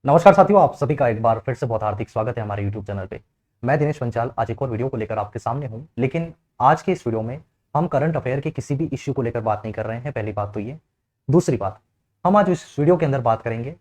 नमस्कार साथियों, आप सभी का एक बार फिर से बहुत हार्दिक स्वागत है हमारे YouTube चैनल पे। मैं दिनेश पंचाल आज एक और वीडियो को लेकर आपके सामने हूँ। लेकिन आज के इस वीडियो में हम करंट अफेयर के किसी भी इश्यू को लेकर बात नहीं कर रहे हैं। पहली बात तो ये। दूसरी बात, हम आज इस वीडियो के अंदर बात करेंगे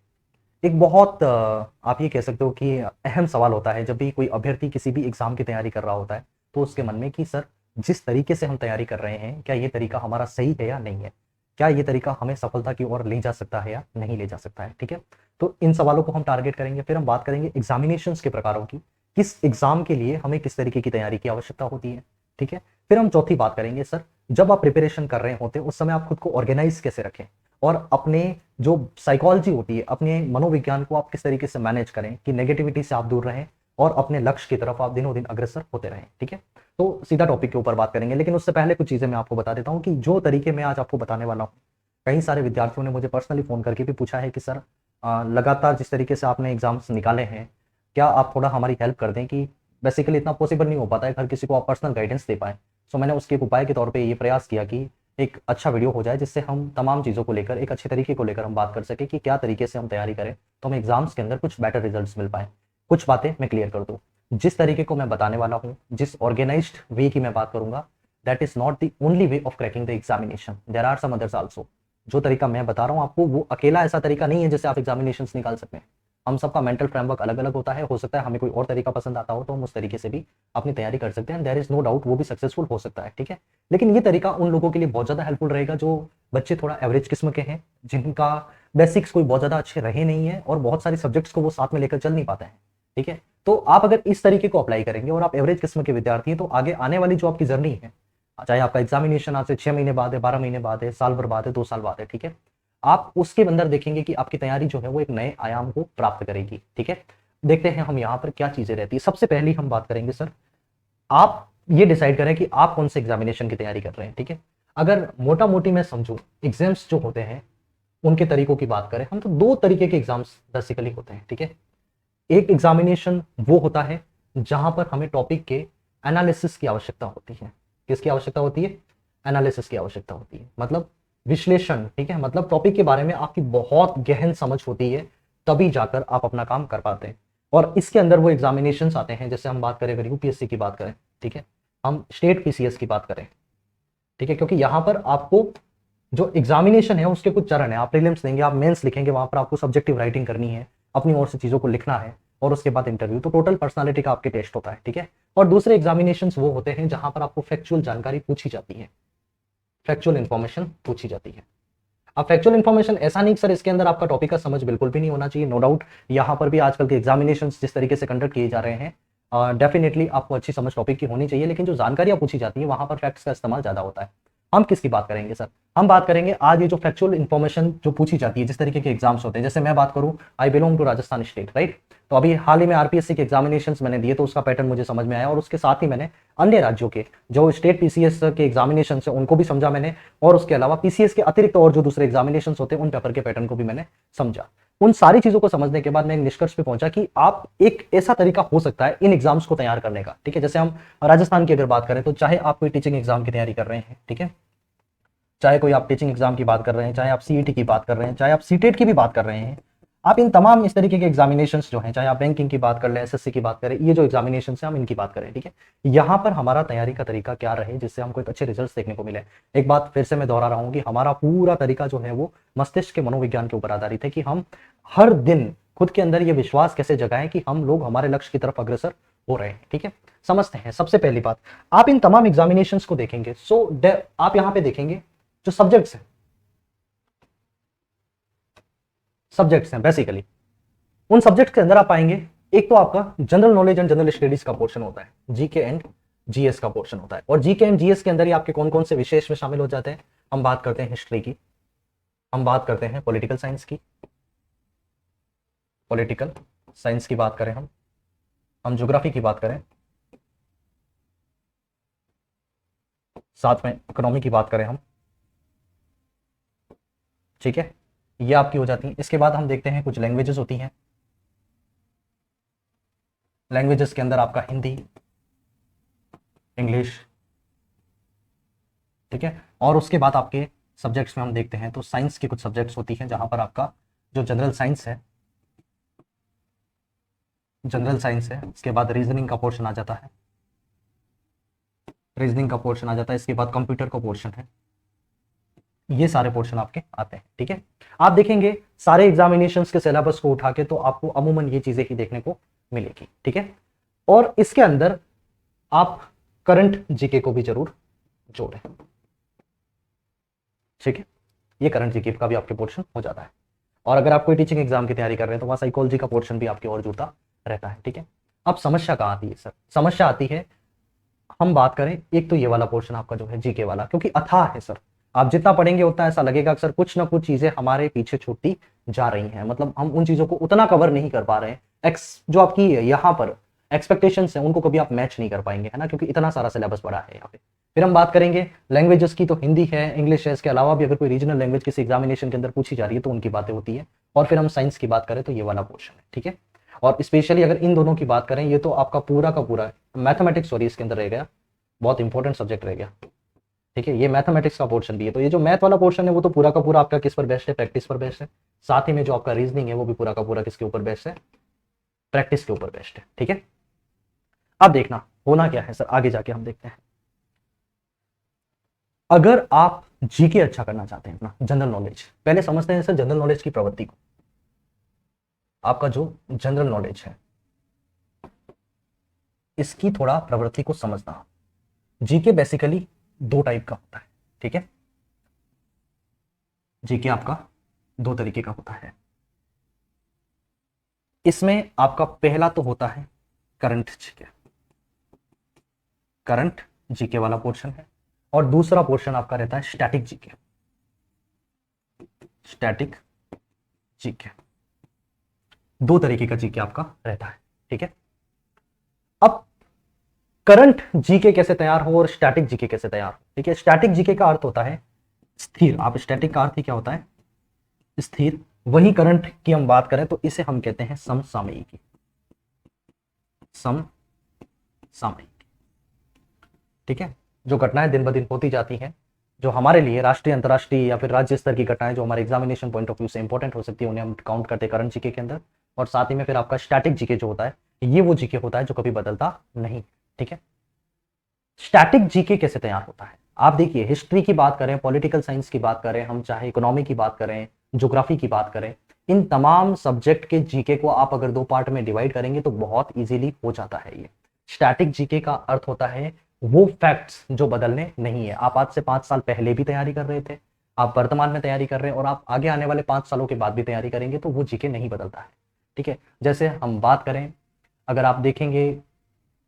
एक बहुत आप ये कह सकते हो कि अहम सवाल होता है जब भी कोई अभ्यर्थी किसी भी एग्जाम की तैयारी कर रहा होता है, तो उसके मन में कि सर, जिस तरीके से हम तैयारी कर रहे हैं, क्या ये तरीका हमारा सही है या नहीं है? क्या ये तरीका हमें सफलता की ओर ले जा सकता है या नहीं ले जा सकता है? ठीक है। तो इन सवालों को हम टारगेट करेंगे। फिर हम बात करेंगे एग्जामिनेशंस के प्रकारों की, किस एग्जाम के लिए हमें किस तरीके की तैयारी की आवश्यकता होती है। ठीक है। फिर हम चौथी बात करेंगे, सर, जब आप प्रिपरेशन कर रहे होते हैं उस समय आप खुद को ऑर्गेनाइज कैसे रखें, और अपने जो साइकोलॉजी होती है, अपने मनोविज्ञान को आप किस तरीके से मैनेज करें कि नेगेटिविटी से आप दूर रहें और अपने लक्ष्य की तरफ आप दिनों दिन अग्रसर होते रहें। ठीक है। तो सीधा टॉपिक के ऊपर बात करेंगे, लेकिन उससे पहले कुछ चीजें मैं आपको बता देता हूं कि जो तरीके मैं आज आपको बताने वाला हूं, कई सारे विद्यार्थियों ने मुझे पर्सनली फोन करके भी पूछा है कि सर, लगातार जिस तरीके से आपने एग्जाम्स निकाले हैं, क्या आप थोड़ा हमारी हेल्प कर दें कि बेसिकली इतना पॉसिबल नहीं हो पाता है हर किसी को आप पर्सनल गाइडेंस दे पाएँ। सो मैंने उसके एक उपाय के तौर पे ये प्रयास किया कि एक अच्छा वीडियो हो जाए जिससे हम तमाम चीज़ों को लेकर एक अच्छे तरीके को लेकर हम बात कर सकें कि क्या तरीके से हम तैयारी करें तो हम एग्जाम्स के अंदर कुछ बेटर रिजल्ट्स मिल पाए। कुछ बातें मैं क्लियर कर दूं। जिस तरीके को मैं बताने वाला हूं, जिस ऑर्गेनाइज्ड वे की मैं बात करूंगा, that is not the only way of cracking the examination, there are some others also. जो तरीका मैं बता रहा हूं आपको, वो अकेला ऐसा तरीका नहीं है जिससे आप एग्जामिनेशन निकाल सकते हैं। हम सबका मेंटल फ्रेमवर्क अलग अलग होता है। हो सकता है हमें कोई और तरीका पसंद आता हो तो हम उस तरीके से भी अपनी तैयारी कर सकते हैं। देयर इज नो डाउट वो भी सक्सेसफुल हो सकता है। ठीक है। लेकिन ये तरीका उन लोगों के लिए बहुत ज़्यादा हेल्पफुल रहेगा जो बच्चे थोड़ा एवरेज किस्म के हैं, जिनका बेसिक्स कोई बहुत ज़्यादा अच्छे रहे नहीं है और बहुत सारे सब्जेक्ट्स को वो साथ में लेकर चल नहीं पाते हैं। ठीक है। तो आप अगर इस तरीके को अप्लाई करेंगे और आप एवरेज किस्म के विद्यार्थी हैं, तो आगे आने वाली जो आपकी जर्नी है, चाहे आपका एग्जामिनेशन आज से 6 महीने बाद है, 12 महीने बाद है, साल भर बाद है, 2 साल बाद है, ठीक है, आप उसके अंदर देखेंगे कि आपकी तैयारी जो है वो एक नए आयाम को प्राप्त करेगी। ठीक है। देखते हैं हम यहाँ पर क्या चीजें रहती है। सबसे पहली हम बात करेंगे, सर, आप ये डिसाइड करें कि आप कौन से एग्जामिनेशन की तैयारी कर रहे हैं। ठीक है। अगर मोटा मोटी मैं समझूं, एग्जाम्स जो होते हैं उनके तरीकों की बात करें हम, तो दो तरीके के एग्जाम्स बेसिकली होते हैं। ठीक है। एक एग्जामिनेशन वो होता है जहां पर हमें टॉपिक के एनालिसिस की आवश्यकता होती है। किसकी आवश्यकता होती है? एनालिसिस की आवश्यकता होती है, मतलब विश्लेषण। ठीक है। मतलब टॉपिक के बारे में आपकी बहुत गहन समझ होती है, तभी जाकर आप अपना काम कर पाते हैं। और इसके अंदर वो एग्जामिनेशंस आते हैं, जैसे हम बात करें, अगर यूपीएससी की बात करें, ठीक है, हम स्टेट पीसीएस की बात करें, ठीक है, क्योंकि यहां पर आपको जो एग्जामिनेशन है उसके कुछ चरण है। आप प्रीलिम्स देंगे, आप मेंस लिखेंगे, वहां पर आपको सब्जेक्टिव राइटिंग करनी है, अपनी ओर से चीजों को लिखना है, और उसके बाद इंटरव्यू। तो टोटल पर्सनालिटी का आपके टेस्ट होता है। ठीक है। और दूसरे एग्जामिनेशंस वो होते हैं जहां पर आपको फैक्चुअल जानकारी पूछी जाती है, फैक्चुअल इंफॉर्मेशन पूछी जाती है। अब फैक्चुअल इंफॉर्मेशन ऐसा नहीं सर इसके अंदर आपका टॉपिक का समझ बिल्कुल भी नहीं होना चाहिए, नो डाउट। यहाँ पर भी आजकल के एग्जामिनेशन जिस तरीके से कंडक्ट किए जा रहे हैं, डेफिनेटली आपको अच्छी समझ टॉपिक की होनी चाहिए, लेकिन जो जानकारियां पूछी जाती है वहां पर फैक्ट्स का इस्तेमाल ज्यादा होता है। हम किसकी बात करेंगे सर? हम बात करेंगे आज ये जो फैक्चुअल इन्फॉर्मेशन जो पूछी जाती है, जिस तरीके के एग्जाम्स होते हैं, जैसे मैं बात करूं, I belong to Rajasthan state, right. तो अभी हाल ही में आरपीएससी के एग्जामिनेशन मैंने दिए, तो उसका पैटर्न मुझे समझ में आया, और उसके साथ ही मैंने अन्य राज्यों के जो स्टेट पीसीएस के एग्जामिनेशन है उनको भी समझा मैंने, और उसके अलावा पीसीएस के अतिरिक्त और जो दूसरे एग्जामिनेशन होते हैं उन पेपर के पैटर्न को भी मैंने समझा। उन सारी चीजों को समझने के बाद मैं एक निष्कर्ष पे पहुंचा कि आप एक ऐसा तरीका हो सकता है इन एग्जाम्स को तैयार करने का। ठीक है। जैसे हम राजस्थान की अगर बात करें, तो चाहे आप कोई टीचिंग एग्जाम की तैयारी कर रहे हैं, ठीक है, चाहे कोई आप टीचिंग एग्जाम की बात कर रहे हैं, चाहे आप सीईटी की बात कर रहे हैं, चाहे आप सीटेट की भी बात कर रहे हैं, आप इन तमाम इस तरीके के एग्जामिनेशंस जो हैं, चाहे आप बैंकिंग की बात कर लें, एसएससी की बात करें, ये जो एग्जामिनेशन है हम इनकी बात करें, ठीक है, यहाँ पर हमारा तैयारी का तरीका क्या रहे जिससे हमको एक अच्छे रिजल्ट देखने को मिले। एक बात फिर से मैं दोहरा रहा हूँ कि हमारा पूरा तरीका जो है वो मस्तिष्क के मनोविज्ञान के ऊपर आधारित है कि हम हर दिन खुद के अंदर ये विश्वास कैसे जगाएं कि हम लोग हमारे लक्ष्य की तरफ अग्रसर हो रहे हैं। ठीक है। समझते हैं। सबसे पहली बात, आप इन तमाम एग्जामिनेशंस को देखेंगे, आप यहाँ पे देखेंगे जो सब्जेक्ट्स हैं, सब्जेक्ट्स हैं बेसिकली, उन सब्जेक्ट्स के अंदर आप पाएंगे, एक तो आपका general knowledge and general studies का पोर्शन होता है, जीके एंड जीएस का पोर्शन होता है। और जीके एंड जीएस के अंदर ही आपके कौन कौन से विशेष में शामिल हो जाते हैं? हम बात करते हैं हिस्ट्री की, हम बात करते हैं पॉलिटिकल साइंस की, पॉलिटिकल साइंस की बात करें हम ज्योग्राफी की बात करें, साथ में इकोनॉमी की बात करें हम, ठीक है, ये आपकी हो जाती है। इसके बाद हम देखते हैं कुछ लैंग्वेजेस होती हैं। लैंग्वेजेस के अंदर आपका हिंदी, इंग्लिश, ठीक है। और उसके बाद आपके सब्जेक्ट्स में हम देखते हैं तो साइंस की कुछ सब्जेक्ट्स होती हैं जहां पर आपका जो जनरल साइंस है, जनरल साइंस है, इसके बाद रीजनिंग का पोर्शन आ जाता है, रीजनिंग का पोर्शन आ जाता है, इसके बाद कंप्यूटर का पोर्शन है। ये सारे पोर्शन आपके आते हैं, ठीक है। आप देखेंगे सारे एग्जामिनेशंस के सिलेबस को उठा के तो आपको अमूमन ये चीजें ही देखने को मिलेगी, ठीक है। और इसके अंदर आप करंट जीके को भी जरूर जोड़ें, ठीक है। ये करंट जीके का भी आपके पोर्शन हो जाता है। और अगर आप कोई टीचिंग एग्जाम की तैयारी कर रहे हैं तो वहां साइकोलॉजी का पोर्शन भी आपके और जुड़ता रहता है, ठीक है। अब समस्या कहाँ आती है सर? समस्या आती है, हम बात करें एक तो ये वाला पोर्शन आपका जो है जीके वाला, क्योंकि अथाह है सर, आप जितना पढ़ेंगे उतना ऐसा लगेगा कि सर कुछ ना कुछ चीजें हमारे पीछे छूटती जा रही हैं, मतलब हम उन चीजों को उतना कवर नहीं कर पा रहे हैं। जो आपकी यहाँ पर एक्सपेक्टेशंस हैं उनको कभी आप मैच नहीं कर पाएंगे, है ना, क्योंकि इतना सारा सिलेबस पड़ा है यहाँ पे। फिर हम बात करेंगे लैंग्वेजेस की, तो हिंदी है, इंग्लिश है, इसके अलावा भी अगर कोई रीजनल लैंग्वेज किसी एग्जामिनेशन के अंदर पूछी जा रही है तो उनकी बातें होती है। और फिर हम साइंस की बात करें तो ये वाला पोर्शन है, ठीक है। और स्पेशली अगर इन दोनों की बात करें, ये तो आपका पूरा का पूरा मैथमेटिक्स सॉरी इसके अंदर रह गया, बहुत इंपॉर्टेंट सब्जेक्ट रह गया, ठीक है। ये मैथमेटिक्स का पोर्शन भी है, तो ये जो मैथ वाला पोर्शन है वो तो पूरा का पूरा आपका किस पर बेस्ड है? प्रैक्टिस पर बेस्ड है। साथ ही में जो आपका रीजनिंग है वो भी पूरा का पूरा किसके ऊपर बेस्ड है? प्रैक्टिस के ऊपर बेस्ड है, ठीक है। अब देखना होना क्या है सर, आगे जाके हम देखते हैं। अगर आप जीके अच्छा करना चाहते हैं, अपना जनरल नॉलेज, पहले समझते हैं सर जनरल नॉलेज की प्रवृत्ति को। आपका जो जनरल नॉलेज है इसकी थोड़ा प्रवृत्ति को समझना। जीके बेसिकली दो टाइप का होता है, ठीक है। जीके आपका दो तरीके का होता है। इसमें आपका पहला तो होता है करंट जीके, करंट जीके वाला पोर्शन है। और दूसरा पोर्शन आपका रहता है स्टैटिक जीके, स्टैटिक जीके। दो तरीके का जीके आपका रहता है, ठीक है। अब करंट जीके कैसे तैयार हो और स्टैटिक जीके कैसे तैयार हो, ठीक है। स्टैटिक जीके का अर्थ होता है स्थिर। आप स्टैटिक का अर्थ ही क्या होता है? स्थिर। वही करंट की हम बात करें तो इसे हम कहते हैं समसामयिकी, समसामयिकी, ठीक है। जो घटनाएं दिन ब दिन होती जाती हैं, जो हमारे लिए राष्ट्रीय, अंतरराष्ट्रीय या फिर राज्य स्तर की घटनाएं जो हमारे एग्जामिनेशन पॉइंट ऑफ व्यू से इंपॉर्टेंट हो सकती है, उन्हें हम काउंट करते हैं करंट जीके के अंदर। और साथ ही में फिर आपका स्टैटिक जीके जो होता है, ये वो जीके होता है जो कभी बदलता नहीं, ठीक है। स्टैटिक जीके कैसे तैयार होता है? आप देखिए, हिस्ट्री की बात करें, पॉलिटिकल साइंस की बात करें, हम चाहे इकोनॉमी की बात करें, ज्योग्राफी की बात करें, इन तमाम सब्जेक्ट के जीके को आप अगर दो पार्ट में डिवाइड करेंगे तो बहुत इजीली हो जाता है ये। स्टैटिक जीके का अर्थ होता है वो फैक्ट्स जो बदलने नहीं है। आप आज से 5 साल पहले भी तैयारी कर रहे थे, आप वर्तमान में तैयारी कर रहे हैं और आप आगे आने वाले 5 सालों के बाद भी तैयारी करेंगे तो वो जीके नहीं बदलता है, ठीक है। जैसे हम बात करें, अगर आप देखेंगे,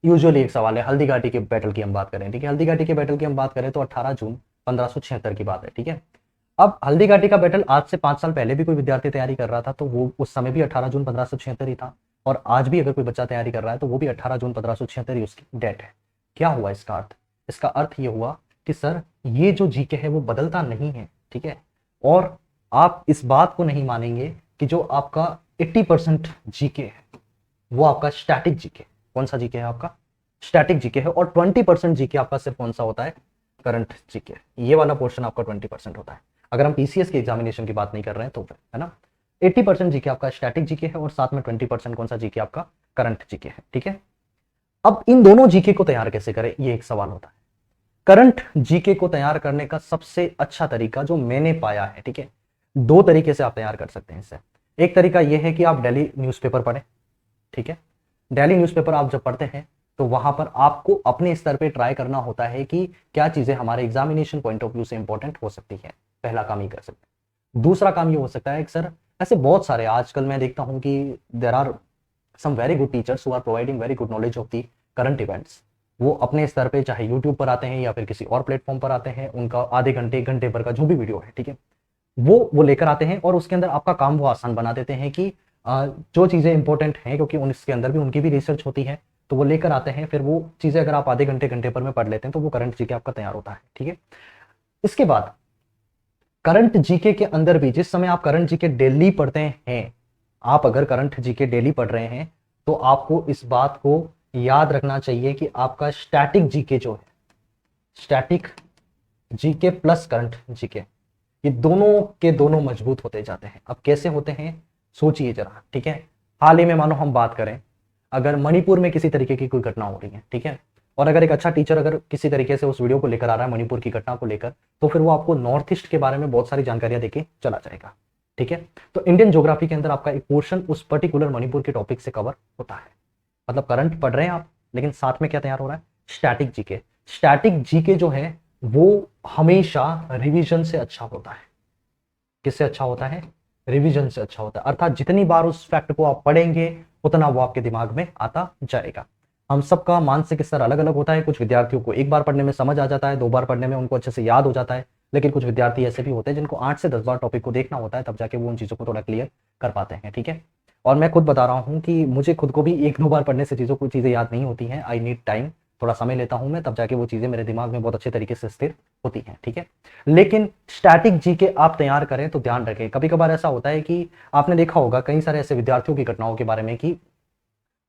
यूजुअली एक सवाल है हल्दीघाटी के बैटल की हम बात करें, ठीक है। हल्दीघाटी के बैटल की हम बात करें तो 18 जून 1576 की बात है, ठीक है। अब हल्दीघाटी का बैटल आज से 5 साल पहले भी कोई विद्यार्थी तैयारी कर रहा था तो वो उस समय भी 18 जून 1576 ही था। और आज भी अगर कोई बच्चा तैयारी कर रहा है तो वो भी 18 जून 1576 ही उसकी डेट है। क्या हुआ इसका अर्थ? इसका अर्थ ये हुआ कि सर ये जो जीके है वो बदलता नहीं है, ठीक है। और आप इस बात को नहीं मानेंगे कि जो आपका 80% जीके है वो आपका स्टैटिक जीके। कौन सा जीके है आपका? स्टैटिक जीके है। और 20% जीके आपका सिर्फ कौन सा होता है? Current GK. ये वाला पोर्शन आपका 20% होता है। अगर हम पीसीएस के एग्जामिनेशन की बात नहीं कर रहे हैं तो फिर, है ना, 80% जीके आपका स्टैटिक जीके है और साथ में 20% कौन सा जीके आपका? करंट जीके है, ठीक है। अब इन दोनों जीके को तैयार कैसे करें, ये एक सवाल होता है। करंट जीके को तैयार करने का सबसे अच्छा तरीका जो मैंने पाया है, ठीक है, दो तरीके से आप तैयार कर सकते हैं इससे। एक तरीका यह है कि आप डेली न्यूज़पेपर पढ़ें, ठीक है। डेली न्यूज़पेपर आप जब पढ़ते हैं तो वहां पर आपको अपने स्तर पे ट्राई करना होता है कि क्या चीजें हमारे एग्जामिनेशन पॉइंट ऑफ व्यू से इंपॉर्टेंट हो सकती है। पहला काम ये कर सकते हैं। दूसरा काम ये हो सकता है कि सर ऐसे बहुत सारे आजकल मैं देखता हूं कि there are some very good teachers who are providing very good knowledge of the current events. वो अपने स्तर पे चाहे यूट्यूब पर आते हैं या फिर किसी और प्लेटफॉर्म पर आते हैं, उनका आधे घंटे 1 घंटे भर का जो भी वीडियो है, ठीक है, वो लेकर आते हैं और उसके अंदर आपका काम वो आसान बना देते हैं कि जो चीज़ें इंपॉर्टेंट हैं, क्योंकि उसके अंदर भी उनकी भी रिसर्च होती है, तो वो लेकर आते हैं। फिर वो चीज़ें अगर आप आधे घंटे घंटे पर में पढ़ लेते हैं तो वो करंट जीके आपका तैयार होता है, ठीक है। इसके बाद करंट जीके के अंदर भी जिस समय आप करंट जीके डेली पढ़ते हैं, आप अगर करंट जीके डेली पढ़ रहे हैं तो आपको इस बात को याद रखना चाहिए कि आपका स्टैटिक जीके जो है, static GK plus current GK, ये दोनों के दोनों मजबूत होते जाते हैं। अब कैसे होते हैं सोचिए जरा, ठीक है। हाल ही में मानो हम बात करें, अगर मणिपुर में किसी तरीके की कोई घटना हो रही है, ठीक है, और अगर एक अच्छा टीचर अगर किसी तरीके से उस वीडियो को लेकर आ रहा है मणिपुर की घटना को लेकर, तो फिर वो आपको नॉर्थ ईस्ट के बारे में बहुत सारी जानकारियां देके चला जाएगा, ठीक है। तो इंडियन ज्योग्राफी के अंदर आपका एक पोर्शन उस पर्टिकुलर मणिपुर के टॉपिक से कवर होता है। मतलब करंट पढ़ रहे हैं आप, लेकिन साथ में क्या तैयार हो रहा है, स्टैटिक जीके। स्टैटिक जीके जो है वो हमेशा रिवीजन से अच्छा होता है। किससे अच्छा होता है, रिवीजन से अच्छा होता है। अर्थात जितनी बार उस फैक्ट को आप पढ़ेंगे उतना वो आपके दिमाग में आता जाएगा। हम सबका मानसिक स्तर अलग अलग होता है। कुछ विद्यार्थियों को एक बार पढ़ने में समझ आ जाता है, 2 बार पढ़ने में उनको अच्छे से याद हो जाता है, लेकिन कुछ विद्यार्थी ऐसे भी होते हैं जिनको 8 से 10 बार टॉपिक को देखना होता है, तब जाके वो उन चीज़ों को थोड़ा क्लियर कर पाते हैं, ठीक है। और मैं खुद बता रहा हूँ कि मुझे खुद को भी 1-2 बार पढ़ने से चीज़ें याद नहीं होती हैं। आई नीड टाइम, थोड़ा समय लेता हूँ मैं, तब जाके वो चीज़ें मेरे दिमाग में बहुत अच्छे तरीके से स्थिर होती हैं, ठीक है। लेकिन स्टैटिक जीके आप तैयार करें तो ध्यान रखें, कभी कभार ऐसा होता है कि आपने देखा होगा कई सारे ऐसे विद्यार्थियों की घटनाओं के बारे में कि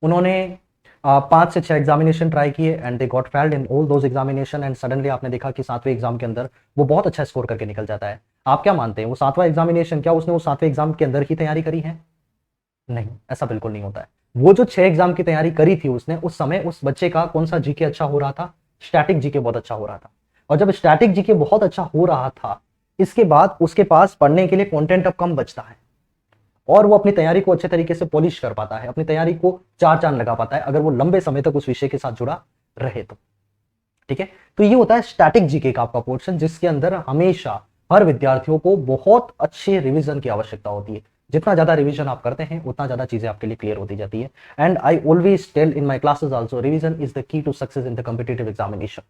उन्होंने 5 से 6 एग्जामिनेशन ट्राई किए and they got failed in all those examination, and suddenly आपने देखा कि 7वें एग्जाम के अंदर वो बहुत अच्छा स्कोर करके निकल जाता है। आप क्या मानते हैं, वो 7वां एग्जामिनेशन, क्या उसने वो 7वें एग्जाम के अंदर की तैयारी करी है? नहीं, ऐसा बिल्कुल नहीं होता है। वो जो 6 एग्जाम की तैयारी करी थी उसने, उस समय उस बच्चे का कौन सा जीके अच्छा हो रहा था, स्टैटिक जीके बहुत अच्छा हो रहा था। और जब स्टैटिक जीके बहुत अच्छा हो रहा था, इसके बाद उसके पास पढ़ने के लिए कंटेंट अब कम बचता है और वो अपनी तैयारी को अच्छे तरीके से पॉलिश कर पाता है, अपनी तैयारी को 4 चांद लगा पाता है अगर वो लंबे समय तक उस विषय के साथ जुड़ा रहे तो, ठीक है। तो ये होता है स्टैटिक जीके का आपका पोर्शन, जिसके अंदर हमेशा हर विद्यार्थियों को बहुत अच्छे रिवीजन की आवश्यकता होती है। जितना ज्यादा रिवीजन आप करते हैं उतना ज्यादा चीजें आपके लिए क्लियर होती जाती है। And I always tell in my classes also, revision is the key to success in the competitive examination.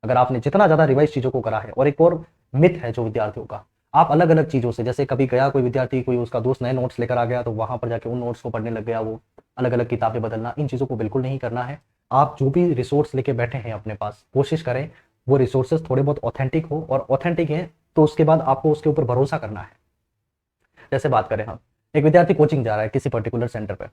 अगर आपने जितना ज्यादा रिवाइज चीजों को करा है, और एक और मिथ है जो विद्यार्थियों का, आप अलग अलग चीजों से, जैसे कभी गया कोई विद्यार्थी, कोई उसका दोस्त नए नोट्स लेकर आ गया तो वहां पर जाके उन नोट्स को पढ़ने लग गया, वो अलग अलग किताबें बदलना, इन चीजों को बिल्कुल नहीं करना है। आप जो भी रिसोर्स लेके बैठे हैं अपने पास, कोशिश करें वो रिसोर्सेज थोड़े बहुत ऑथेंटिक हो, और ऑथेंटिक है तो उसके बाद आपको उसके ऊपर भरोसा करना है। जैसे बात करें हम, एक विद्यार्थी कोचिंग जा रहा है किसी पर्टिकुलर सेंटर पे,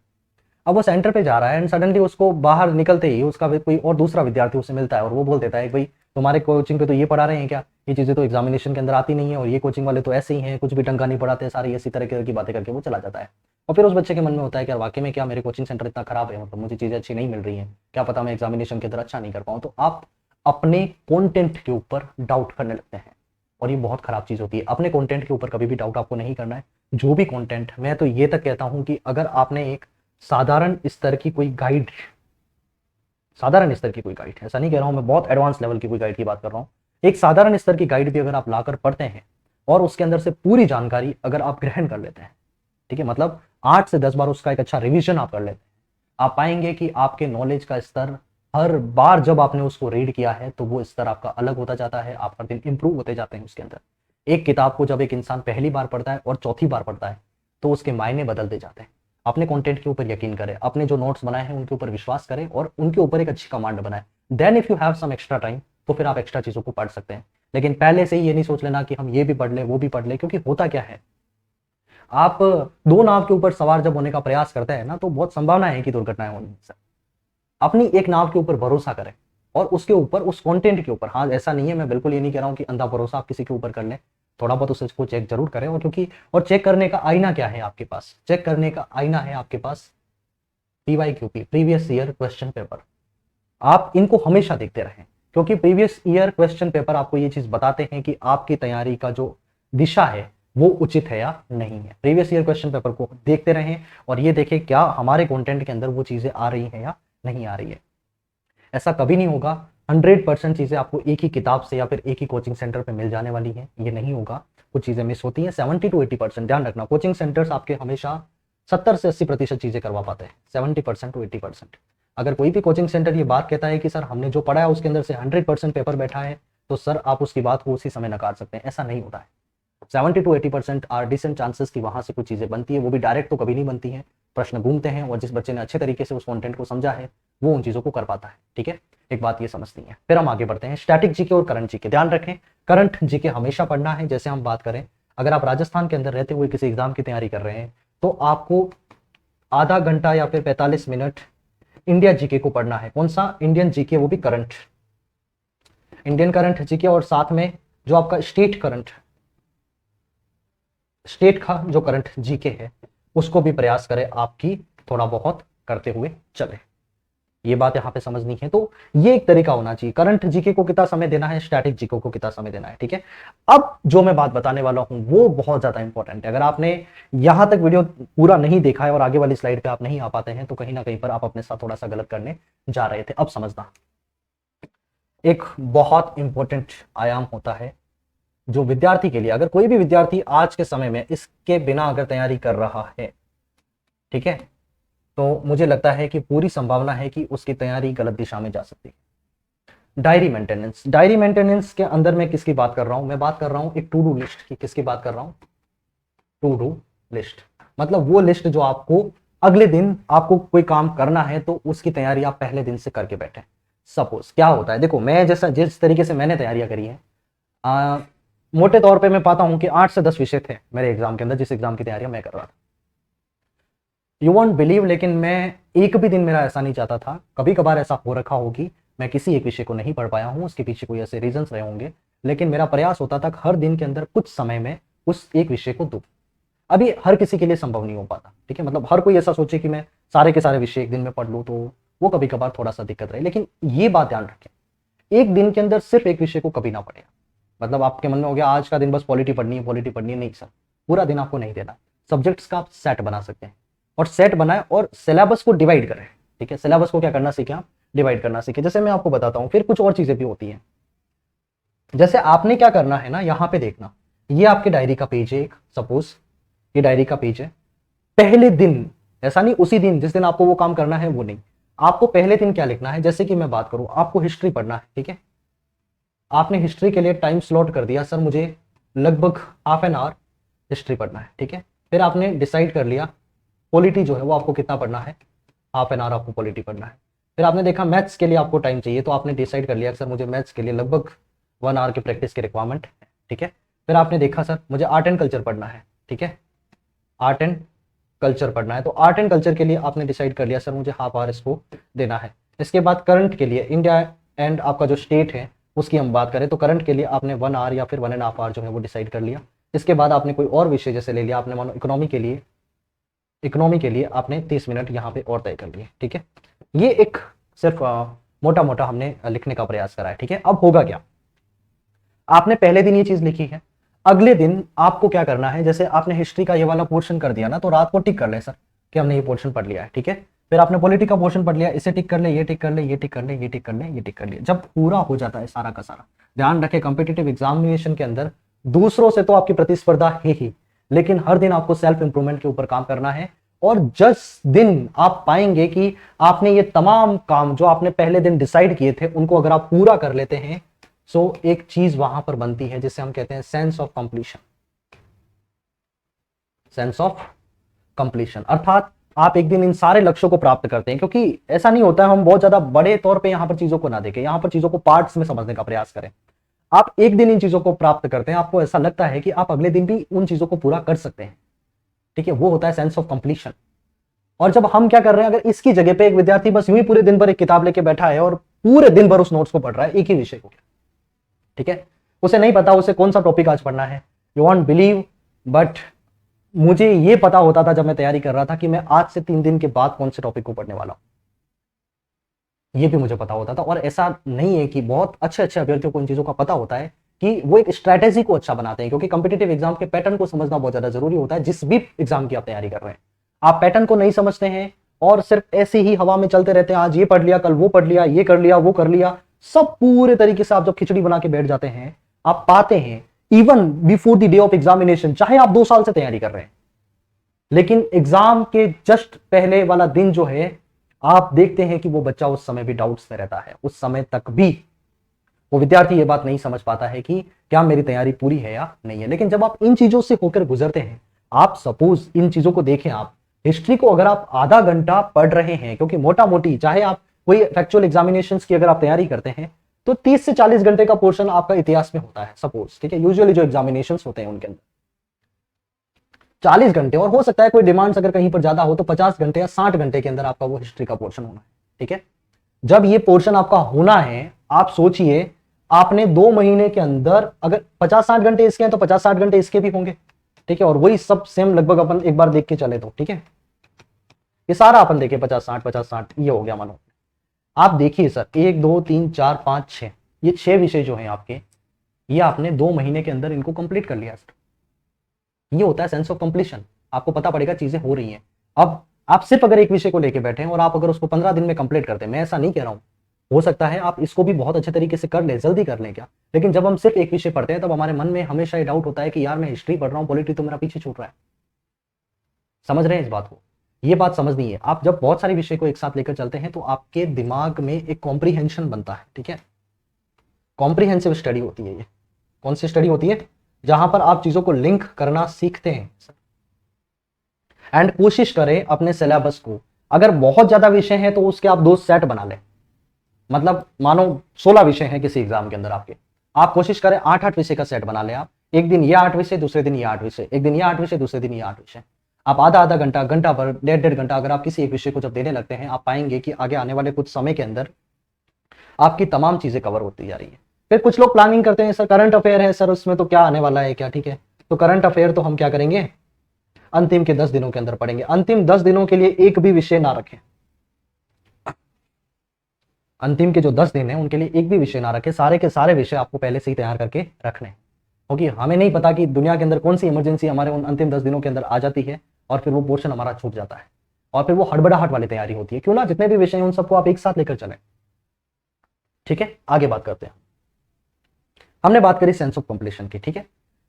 अब वो सेंटर पे जा रहा है एंड सडनली उसको बाहर निकलते ही उसका कोई और दूसरा विद्यार्थी उससे मिलता है और वो बोल देता है भाई तुम्हारे कोचिंग पे तो ये पढ़ा रहे हैं क्या, ये चीजें तो एग्जामिनेशन के अंदर आती नहीं है, और ये कोचिंग वाले तो ऐसे ही हैं, कुछ भी ढंग का नहीं पढ़ाते, सारी इसी तरह की बातें करके वो चला जाता है। और फिर उस बच्चे के मन में होता है कि यार वाकई में क्या मेरे कोचिंग सेंटर इतना खराब है, मतलब मुझे चीजें अच्छी नहीं मिल रही हैं, क्या पता मैं एग्जामिनेशन के अंदर अच्छा नहीं कर पाऊँ। तो आप अपने कॉन्टेंट के ऊपर डाउट करने लगते हैं, और ये बहुत खराब चीज होती है। अपने कंटेंट के ऊपर कभी भी डाउट आपको नहीं करना है। जो भी कंटेंट, मैं तो ये तक कहता हूं कि अगर आपने एक साधारण स्तर की कोई गाइड, साधारण स्तर की कोई गाइड, ऐसा नहीं कह रहा हूं मैं बहुत एडवांस लेवल की कोई गाइड की बात कर रहा हूं, एक साधारण स्तर की गाइड भी अगर आप लाकर पढ़ते हैं और उसके अंदर से पूरी जानकारी अगर आप ग्रहण कर लेते हैं, ठीक है, मतलब 8 से 10 बार उसका एक अच्छा रिवीजन आप कर लेते हैं, आप पाएंगे कि आपके नॉलेज का स्तर हर बार जब आपने उसको रीड किया है तो वो स्तर आपका अलग होता जाता है, आप हर दिन इंप्रूव होते जाते हैं उसके अंदर। एक किताब को जब एक इंसान पहली बार पढ़ता है और चौथी बार पढ़ता है तो उसके मायने बदलते जाते हैं। अपने कंटेंट के ऊपर यकीन करें, अपने जो नोट्स बनाए हैं उनके ऊपर विश्वास करें और उनके ऊपर एक अच्छी कमांड बनाएं। Then if you have some extra time तो फिर आप एक्स्ट्रा चीजों को पढ़ सकते हैं, लेकिन पहले से ही ये नहीं सोच लेना कि हम ये भी पढ़ ले वो भी पढ़ ले, क्योंकि होता क्या है, आप 2 नाव के ऊपर सवार जब होने का प्रयास करते हैं ना तो बहुत संभावना है कि दुर्घटनाएं होने से। अपनी एक नाव के ऊपर भरोसा करें और उसके ऊपर, उस कंटेंट के ऊपर, हाँ ऐसा नहीं है, मैं बिल्कुल ये नहीं कह रहा हूं कि अंधा भरोसा आप किसी के ऊपर कर लें, थोड़ा बहुत उसको चेक जरूर करें। और क्योंकि, और चेक करने का आईना क्या है आपके पास, चेक करने का आईना है आपके पास PYQP, previous year question paper. आप इनको हमेशा देखते रहें, क्योंकि प्रीवियस ईयर क्वेश्चन पेपर आपको ये चीज बताते हैं कि आपकी तैयारी का जो दिशा है वो उचित है या नहीं है। प्रीवियस ईयर क्वेश्चन पेपर को देखते रहें और ये देखें क्या हमारे कंटेंट के अंदर वो चीजें आ रही हैं या नहीं आ रही है। ऐसा कभी नहीं होगा 100% चीजें आपको एक ही किताब से या फिर एक ही कोचिंग सेंटर पे मिल जाने वाली हैं, ये नहीं होगा, कुछ चीजें मिस होती हैं। 70 to 80%, ध्यान रखना, कोचिंग सेंटर्स आपके हमेशा 70 से 80% चीजें करवा पाते हैं, 70% to 80%। अगर कोई भी कोचिंग सेंटर ये बात कहता है कि सर हमने जो पढ़ा है उसके अंदर से 100% पेपर बैठा है, तो सर आप उसकी बात को उसी समय नकार सकते हैं, ऐसा नहीं होता है। 70 to 80% आर डिसेंट चांसेस की वहां से कुछ चीजें बनती है, वो भी डायरेक्ट तो कभी नहीं बनती हैं, प्रश्न घूमते हैं, और जिस बच्चे ने अच्छे तरीके से उस कंटेंट को समझा है वो उन चीजों को कर पाता है, ठीक है। एक बात ये समझती है, फिर हम आगे बढ़ते हैं। स्टैटिक जीके और करंट जीके, ध्यान रखें करंट जीके हमेशा पढ़ना है। जैसे हम बात करें, अगर आप राजस्थान के अंदर रहते हुए किसी एग्जाम की तैयारी कर रहे हैं तो आपको आधा घंटा या फिर 45 मिनट इंडिया जीके को पढ़ना है। कौन सा? इंडियन जीके, वो भी करंट, इंडियन करंट जीके, और साथ में जो आपका स्टेट करंट, स्टेट का जो करंट जीके है उसको भी प्रयास करें आपकी थोड़ा बहुत करते हुए चले। ये बात यहाँ पे समझनी है। तो ये एक तरीका होना चाहिए, करंट जीके को कितना समय देना है, स्टैटिक जीके को कितना समय देना है। ठीक है, अब जो मैं बात बताने वाला हूं वो बहुत ज्यादा इंपॉर्टेंट है। अगर आपने यहां तक वीडियो पूरा नहीं देखा है और आगे वाली स्लाइड पे आप नहीं आ पाते हैं तो कहीं ना कहीं पर आप अपने साथ थोड़ा सा गलत करने जा रहे थे। अब समझना, एक बहुत इंपॉर्टेंट आयाम होता है जो विद्यार्थी के लिए, अगर कोई भी विद्यार्थी आज के समय में इसके बिना अगर तैयारी कर रहा है, ठीक है, तो मुझे लगता है कि पूरी संभावना है कि उसकी तैयारी गलत दिशा में जा सकती है। डायरी मेंटेनेंस, डायरी मेंटेनेंस के अंदर मैं किसकी बात कर रहा हूं, मैं बात कर रहा हूं एक टू डू लिस्ट की। किसकी बात कर रहा हूं, टू डू लिस्ट, मतलब वो लिस्ट जो आपको अगले दिन आपको कोई काम करना है तो उसकी तैयारी आप पहले दिन से करके बैठे। सपोज क्या होता है, देखो मैं जैसा जिस तरीके से मैंने तैयारियां करी है, मोटे तौर पे मैं पाता हूं कि 8 से 10 विषय थे मेरे एग्जाम के अंदर, जिस एग्जाम की तैयारियां मैं कर रहा था। यू वॉन्ट बिलीव, लेकिन मैं एक भी दिन मेरा ऐसा नहीं चाहता था, कभी कभार ऐसा हो रखा होगी मैं किसी एक विषय को नहीं पढ़ पाया हूं, उसके पीछे कोई ऐसे रीजंस रहे होंगे, लेकिन मेरा प्रयास होता था हर दिन के अंदर कुछ समय में उस एक विषय को दूं। अभी हर किसी के लिए संभव नहीं हो पाता, ठीक है, मतलब हर कोई ऐसा सोचे कि मैं सारे के सारे विषय एक दिन में पढ़ लूं, तो वो कभी कभार थोड़ा सा दिक्कत रहे। लेकिन ये बात ध्यान रखें, एक दिन के अंदर सिर्फ एक विषय को कभी ना पढ़े। मतलब आपके मन में हो गया आज का दिन बस पॉलिटी पढ़नी है, पॉलिटी पढ़नी है, नहीं सर, पूरा दिन आपको नहीं देना। सब्जेक्ट्स का आप सेट बना सकते हैं और सेट बनाए और सिलेबस को डिवाइड करें। ठीक है, सिलेबस को क्या करना सीखें आप, डिवाइड करना सीखें। जैसे मैं आपको बताता हूं, फिर कुछ और चीजें भी होती हैं। जैसे आपने क्या करना है ना, यहां पे देखना, ये आपके डायरी का पेज है एक, सपोज ये डायरी का पेज है। पहले दिन, ऐसा नहीं उसी दिन जिस दिन आपको वो काम करना है वो नहीं, आपको पहले दिन क्या लिखना है। जैसे कि मैं बात करूं, आपको हिस्ट्री पढ़ना है, ठीक है, आपने हिस्ट्री के लिए टाइम स्लॉट कर दिया, सर मुझे लगभग हाफ एन आवर हिस्ट्री पढ़ना है, ठीक है। फिर आपने डिसाइड कर लिया पॉलिटी जो है वो आपको कितना पढ़ना है, हाफ एन आवर आपको पॉलिटी पढ़ना है। फिर आपने देखा मैथ्स के लिए आपको टाइम चाहिए, तो आपने डिसाइड कर लिया सर मुझे मैथ्स के लिए लगभग 1 आवर की प्रैक्टिस की रिक्वायरमेंट है, ठीक है। फिर आपने देखा सर मुझे आर्ट एंड कल्चर पढ़ना है, ठीक है, आर्ट एंड कल्चर पढ़ना है, तो आर्ट एंड कल्चर के लिए आपने डिसाइड कर लिया सर मुझे हाफ आवर इसको देना है। इसके बाद करंट के लिए, इंडिया एंड आपका जो स्टेट है उसकी हम बात करें तो करंट के लिए आपने 1 आवर या फिर 1.5 आवर जो है वो डिसाइड कर लिया। इसके बाद आपने कोई और विषय जैसे ले लिया, आपने मानो इकोनॉमी के लिए आपने 30 मिनट यहाँ पे और तय कर लिए, ठीक है। ये एक सिर्फ मोटा मोटा हमने लिखने का प्रयास करा है, ठीक है। अब होगा क्या, आपने पहले दिन ये चीज लिखी है, अगले दिन आपको क्या करना है, जैसे आपने हिस्ट्री का ये वाला पोर्शन कर दिया ना, तो रात को टिक कर ले सर कि हमने ये पोर्शन पढ़ लिया है, ठीक है। फिर आपने पॉलिटी का पोर्शन पढ़ लिया, इसे टिक कर ले, ये टिक कर ले, ये टिक कर ले, ये टिक कर ले, ये टिक कर ले। जब पूरा हो जाता है सारा का सारा, ध्यान रखें कॉम्पिटिटिव एग्जामिनेशन के अंदर दूसरों से तो आपकी प्रतिस्पर्धा है ही, लेकिन हर दिन आपको सेल्फ इंप्रूवमेंट के ऊपर काम करना है। और जिस दिन आप पाएंगे कि आपने ये तमाम काम जो आपने पहले दिन डिसाइड किए थे उनको अगर आप पूरा कर लेते हैं, सो एक चीज वहां पर बनती है जिसे हम कहते हैं sense of completion. Sense of completion अर्थात आप एक दिन इन सारे लक्ष्यों को प्राप्त करते हैं। क्योंकि ऐसा नहीं होता है, हम बहुत ज्यादा बड़े तौर पे यहां पर चीजों को ना देखें, यहां पर चीजों को पार्ट्स में समझने का प्रयास करें। आप एक दिन इन चीजों को प्राप्त करते हैं, आपको ऐसा लगता है कि आप अगले दिन भी उन चीजों को पूरा कर सकते हैं, ठीक है, वो होता है सेंस ऑफ कंप्लीशन। और जब हम क्या कर रहे हैं, अगर इसकी जगह पे एक विद्यार्थी बस यूं ही पूरे दिन भर एक किताब लेके बैठा है और पूरे दिन भर उस नोट्स को पढ़ रहा है, एक ही विषय को, ठीक है, उसे नहीं पता उसे कौन सा टॉपिक आज पढ़ना है, यू वॉन्ट बिलीव, बट मुझे ये पता होता था जब मैं तैयारी कर रहा था कि मैं आज से 3 दिन के बाद कौन से टॉपिक को पढ़ने वाला हूं, ये भी मुझे पता होता था। और ऐसा नहीं है कि बहुत अच्छे अच्छे अभ्यर्थियों को इन चीजों का पता होता है कि वो एक स्ट्रैटेजी को अच्छा बनाते हैं, क्योंकि कॉम्पिटिटिव एग्जाम के पैटर्न को समझना बहुत ज्यादा जरूरी होता है। जिस भी एग्जाम की आप तैयारी कर रहे हैं, आप पैटर्न को नहीं समझते हैं और सिर्फ ऐसे ही हवा में चलते रहते हैं, आज ये पढ़ लिया, कल वो पढ़ लिया, ये कर लिया, वो कर लिया, सब पूरे तरीके से आप जब खिचड़ी बना के बैठ जाते हैं, आप पाते हैं even before the day of examination, चाहे आप 2 साल से तैयारी कर रहे हैं, लेकिन एग्जाम के जस्ट पहले वाला दिन जो है, आप देखते हैं कि वो बच्चा उस समय भी डाउट्स में रहता है। उस समय तक भी वो विद्यार्थी ये बात नहीं समझ पाता है कि क्या मेरी तैयारी पूरी है या नहीं है। लेकिन जब आप इन चीजों से होकर गुजरते हैं, आप सपोज इन चीजों को देखें, आप हिस्ट्री को अगर आप आधा घंटा पढ़ रहे हैं, क्योंकि मोटा मोटी चाहे आप कोई फैक्चुअल एग्जामिनेशंस की अगर आप तैयारी करते हैं तो 30 से 40 घंटे का पोर्शन आपका इतिहास में होता है सपोज, ठीक है, यूजुअली जो एग्जामिनेशंस होते हैं उनके अंदर 40 घंटे, और हो सकता है कोई डिमांड्स अगर कहीं पर ज्यादा हो तो 50 घंटे या 60 घंटे के अंदर आपका वो हिस्ट्री का पोर्शन होना है, ठीक है। जब ये पोर्शन आपका होना है, आप सोचिए आपने 2 महीने के अंदर अगर 50-60 घंटे इसके हैं तो 50-60 घंटे इसके भी होंगे, ठीक है, और वही सब सेम लगभग अपन एक बार देख के चले तो, ठीक है। ये सारा अपन देखे 50-60 50-60 ये हो गया मानो। आप देखिए सर 1 2 3 4 5 6 ये 6 विषय जो हैं आपके, ये आपने 2 महीने के अंदर इनको कंप्लीट कर लिया सर। ये होता है सेंस ऑफ कंप्लीशन, आपको पता पड़ेगा चीजें हो रही हैं। अब आप सिर्फ अगर एक विषय को लेके बैठे हैं और आप अगर उसको 15 दिन में कंप्लीट करते हैं, मैं ऐसा नहीं कह रहा हूं, हो सकता है आप इसको भी बहुत अच्छे तरीके से कर ले, जल्दी कर लें क्या, लेकिन जब हम सिर्फ एक विषय पढ़ते हैं तब हमारे मन में हमेशा ये डाउट होता है कि यार मैं हिस्ट्री पढ़ रहा हूँ, पॉलिटी तो मेरा पीछे छूट रहा है। समझ रहे हैं इस बात को? ये बात समझनी है। आप जब बहुत सारे विषय को एक साथ लेकर चलते हैं तो आपके दिमाग में एक कॉम्प्रीहेंशन बनता है, ठीक है। कॉम्प्रीहेंसिव स्टडी होती है ये। कौन सी स्टडी होती है? जहां पर आप चीजों को लिंक करना सीखते हैं एंड कोशिश करें अपने सिलेबस को, अगर बहुत ज्यादा विषय हैं तो उसके आप 2 सेट बना लें। मतलब मानो 16 विषय हैं किसी एग्जाम के अंदर आपके, आप कोशिश करें 8-8 विषय का सेट बना लें। आप एक दिन ये 8 विषय, दूसरे दिन ये 8 विषय, एक दिन ये 8 विषय, दूसरे दिन ये 8 विषय। आप आधा घंटा, घंटा भर, 1.5 घंटा अगर आप किसी एक विषय को जब देने लगते हैं, आप पाएंगे कि आगे आने वाले कुछ समय के अंदर आपकी तमाम चीजें कवर होती जा रही है। फिर कुछ लोग प्लानिंग करते हैं, सर करंट अफेयर है सर, उसमें तो क्या आने वाला है क्या, ठीक है। तो करंट अफेयर तो हम क्या करेंगे, अंतिम के 10 दिनों के अंदर पढ़ेंगे। अंतिम 10 दिनों के लिए एक भी विषय ना रखें। अंतिम के जो 10 दिन है उनके लिए एक भी विषय ना रखें, सारे के सारे विषय आपको पहले से ही तैयार करके रखने, क्योंकि हमें नहीं पता कि दुनिया के अंदर कौन सी इमरजेंसी हमारे उन अंतिम 10 दिनों के अंदर आ जाती है और फिर वो पोर्शन हमारा छूट जाता है और फिर वो हड़बड़ाहट वाली तैयारी होती है। क्यों ना जितने भी विषय हैं उन सबको आप एक साथ लेकर चलें, ठीक है। आगे बात करते हैं। हमने बात करी सेंस ऑफ कंप्लीशन की, ठीक है।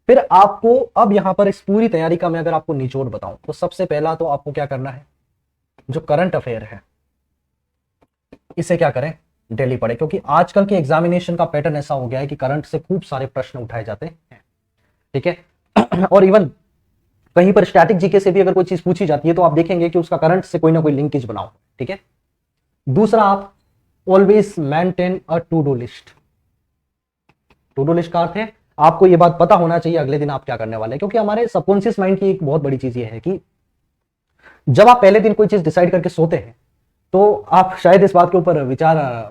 फिर आपको अब यहां पर इस पूरी तैयारी का मैं अगर आपको निचोड़ बताऊं तो सबसे पहला तो आपको क्या करना है, जो करंट अफेयर है इसे क्या करें, डेली पढ़े, क्योंकि आजकल के एग्जामिनेशन का पैटर्न ऐसा हो गया है कि करंट से खूब सारे प्रश्न उठाए जाते हैं, ठीक है। और इवन कहीं पर स्टैटिक जीके से भी अगर कोई चीज पूछी जाती है तो आप देखेंगे कि उसका करंट से कोई ना कोई लिंकेज बनाओ, ठीक है। दूसरा, आप always maintain a to do list. To do list का अर्थ है आपको ये बात पता होना चाहिए अगले दिन आप क्या करने वाले हैं, क्योंकि हमारे सबकॉन्शियस माइंड की एक बहुत बड़ी चीज ये है कि जब आप पहले दिन कोई चीज डिसाइड करके सोते हैं तो आप शायद इस बात के ऊपर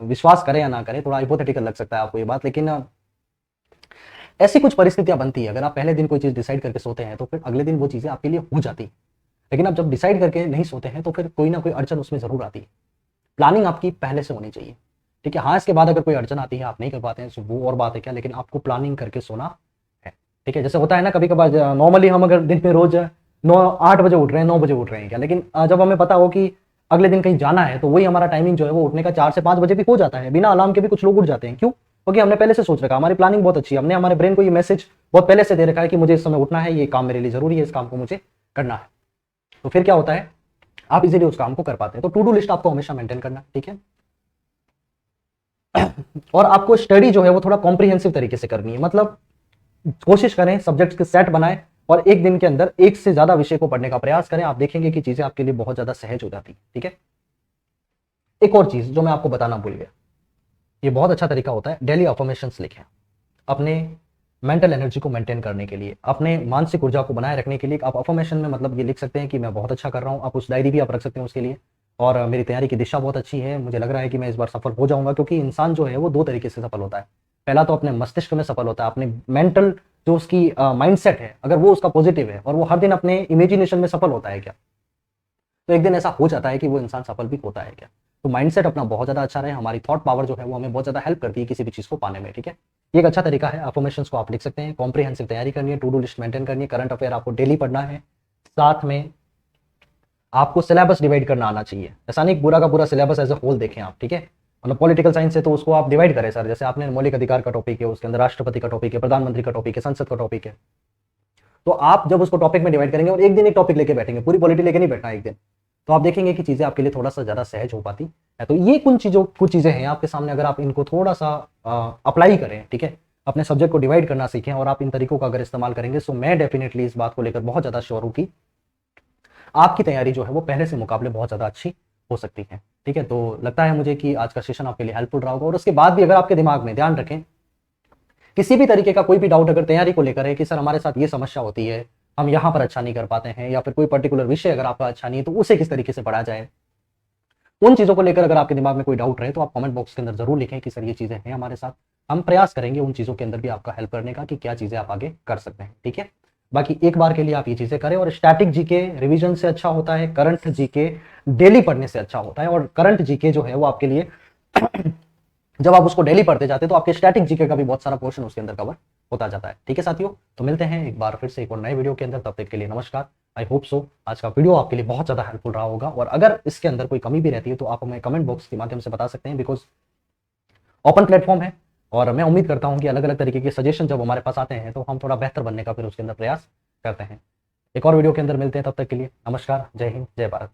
विश्वास करें या ना करें, थोड़ा हाइपोथेटिकल लग सकता है आपको ये बात, लेकिन ऐसी कुछ परिस्थितियां बनती है अगर आप पहले दिन कोई चीज डिसाइड करके सोते हैं तो फिर अगले दिन वो चीजें आपके लिए हो जाती है। लेकिन आप जब डिसाइड करके नहीं सोते हैं तो फिर कोई ना कोई अड़चन उसमें जरूर आती है। प्लानिंग आपकी पहले से होनी चाहिए, ठीक है। हाँ, इसके बाद अगर कोई अड़चन आती है, आप नहीं कर पाते हैं तो वो और बात है क्या, लेकिन आपको प्लानिंग करके सोना है, ठीक है। जैसे होता है ना कभी कभार, नॉर्मली हम अगर दिन में रोज 8 बजे उठ रहे हैं, 9 बजे उठ रहे हैं क्या, लेकिन जब हमें पता हो कि अगले दिन कहीं जाना है तो वही हमारा टाइमिंग जो है वो उठने का 4 से 5 बजे भी हो जाता है, बिना अलार्म के भी कुछ लोग उठ जाते हैं। क्यों? क्योंकि हमने पहले से सोच रखा, हमारी प्लानिंग बहुत अच्छी है, हमने हमारे ब्रेन को ये मैसेज बहुत पहले से दे रखा है कि मुझे इस समय उठना है, ये काम मेरे लिए जरूरी है, इस काम को मुझे करना है। तो फिर क्या होता है, आप इजीली उस काम को कर पाते हैं। तो टू डू लिस्ट आपको हमेशा मेंटेन करना, ठीक है। और आपको स्टडी जो है वो थोड़ा कॉम्प्रिहेंसिव तरीके से करनी है, मतलब कोशिश करें सब्जेक्ट्स के सेट बनाएं और एक दिन के अंदर एक से ज्यादा विषय को पढ़ने का प्रयास करें। आप देखेंगे कि चीजें आपके लिए बहुत ज्यादा सहज हो जाती है, ठीक है। एक और चीज जो मैं आपको बताना भूल गया, ये बहुत अच्छा तरीका होता है, डेली अफर्मेशंस लिखें अपने मेंटल एनर्जी को मेंटेन करने के लिए, अपने मानसिक ऊर्जा को बनाए रखने के लिए। आप अफर्मेशन में मतलब ये लिख सकते हैं कि मैं बहुत अच्छा कर रहा हूं, आप उस डायरी भी आप रख सकते हैं उसके लिए, और मेरी तैयारी की दिशा बहुत अच्छी है, मुझे लग रहा है कि मैं इस बार सफल हो जाऊंगा। क्योंकि इंसान जो है वो 2 तरीके से सफल होता है, पहला तो अपने मस्तिष्क में सफल होता है, अपने मेंटल जो उसकी माइंडसेट है अगर वो उसका पॉजिटिव है और वो हर दिन अपने इमेजिनेशन में सफल होता है क्या, तो एक दिन ऐसा हो जाता है कि वो इंसान सफल भी होता है क्या। तो माइंडसेट अपना बहुत ज्यादा अच्छा रहे, हमारी थॉट पावर जो है वो हमें बहुत ज्यादा हेल्प करती है किसी भी चीज को पाने में, ठीक है। ये एक अच्छा तरीका है, अफर्मेशंस को आप लिख सकते हैं, कॉम्प्रिहेंसिव तैयारी करनी है, टू डू लिस्ट मेंटेन करनी है, करंट अफेयर आपको डेली पढ़ना है, साथ में आपको सिलेबस डिवाइड करना आना चाहिए। ऐसा नहीं पूरा का पूरा सिलेबस एज ए होल देखें आप, ठीक है। मतलब पॉलिटिकल साइंस है तो उसको आप डिवाइड करें सर, जैसे आपने मौलिक अधिकार का टॉपिक है, उसके अंदर राष्ट्रपति का टॉपिक है, प्रधानमंत्री का टॉपिक है, संसद का टॉपिक है, तो आप जब उसको टॉपिक में डिवाइड करेंगे और एक दिन एक टॉपिक लेके बैठेंगे, पूरी पॉलिटी लेके नहीं बैठना एक दिन, तो आप देखेंगे कि चीजें आपके लिए थोड़ा सा ज्यादा सहज हो पाती है। तो ये कुछ चीजें हैं आपके सामने, अगर आप इनको थोड़ा सा अप्लाई करें, ठीक है, अपने सब्जेक्ट को डिवाइड करना सीखें और आप इन तरीकों का अगर इस्तेमाल करेंगे, तो मैं डेफिनेटली इस बात को लेकर बहुत ज्यादा श्योर हूं कि आपकी तैयारी जो है वो पहले से मुकाबले बहुत ज्यादा अच्छी हो सकती है, ठीक है। तो लगता है मुझे कि आज का सेशन आपके लिए हेल्पफुल रहा होगा। और उसके बाद भी अगर आपके दिमाग में, ध्यान रखें, किसी भी तरीके का कोई भी डाउट अगर तैयारी को लेकर है कि सर हमारे साथ ये समस्या होती है, हम यहाँ पर अच्छा नहीं कर पाते हैं, या फिर कोई पर्टिकुलर विषय अगर आपका अच्छा नहीं है तो उसे किस तरीके से पढ़ा जाए, उन चीजों को लेकर अगर आपके दिमाग में कोई डाउट रहे तो आप कमेंट बॉक्स के अंदर जरूर लिखें कि सर ये चीजें हैं हमारे साथ, हम प्रयास करेंगे उन चीजों के अंदर भी आपका हेल्प करने का कि क्या चीजें आप आगे कर सकते हैं, ठीक है। बाकी एक बार के लिए आप ये चीजें करें। और स्टैटिक जीके रिवीजन से अच्छा होता है, करंट जीके डेली पढ़ने से अच्छा होता है। और करंट जीके जो है वो आपके लिए जब आप उसको डेली पढ़ते जाते हैं तो आपके स्टैटिक जीके का भी बहुत सारा पोर्शन उसके अंदर कवर होता जाता है। ठीक है साथियों, तो मिलते हैं एक बार फिर से एक और नए वीडियो के अंदर, तब तक के लिए नमस्कार। आई होप सो आज का वीडियो आपके लिए बहुत ज्यादा हेल्पफुल रहा होगा, और अगर इसके अंदर कोई कमी भी रहती है तो आप हमें कमेंट बॉक्स के माध्यम से बता सकते हैं, बिकॉज ओपन प्लेटफॉर्म है। और मैं उम्मीद करता हूं कि अलग अलग तरीके के सजेशन जब हमारे पास आते हैं तो हम थोड़ा बेहतर बनने का फिर उसके अंदर प्रयास करते हैं। एक और वीडियो के अंदर मिलते हैं, तब तक के लिए नमस्कार, जय हिंद, जय भारत।